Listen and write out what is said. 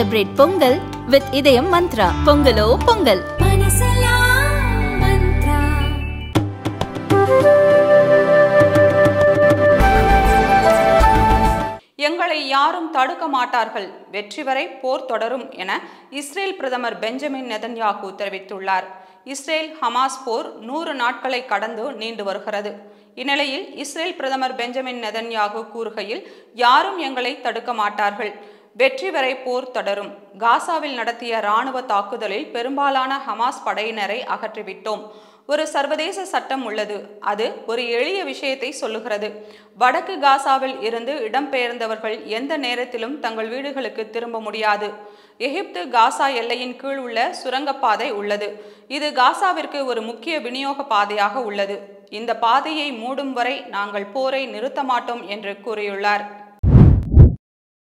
Celebrate Pongal with Idayam Mantra. Pongalo Pongal. எங்களை யாரும் தடுக்க மாட்டார்கள், வெற்றி வரை போர் தொடரும் என இஸ்ரேல் பிரதமர் பெஞ்சமின் நெதன்யாகு தெரிவித்துள்ளார். இஸ்ரேல் ஹமாஸ் போர் 100 நாட்களை கடந்து நீண்டு வருகிறது. இந்நிலையில் இஸ்ரேல் பிரதமர் பெஞ்சமின் நெதன்யாகு கூறுகையில், யாரும் எங்களை தடுக்க மாட்டார்கள், வெற்றி வரை போர் தொடரும். காசாவில் நடத்திய இராணுவ தாக்குதலில் பெரும்பாலான ஹமாஸ் படையினரை அகற்றிவிட்டோம். ஒரு சர்வதேச சட்டம் உள்ளது. அது ஒரு எளிய விஷயத்தை சொல்லுகிறது. வடக்கு காசாவில் இருந்து இடம்பெயர்ந்தவர்கள் எந்த நேரத்திலும் தங்கள் வீடுகளுக்கு திரும்ப முடியாது. எகிப்து காசா எல்லையின் கீழ் உள்ள சுரங்கப்பாதை உள்ளது. இது காசாவிற்கு ஒரு முக்கிய விநியோக பாதையாக உள்ளது. இந்த பாதையை மூடும் வரை நாங்கள் போரை நிறுத்த மாட்டோம் என்று கூறியுள்ளார்.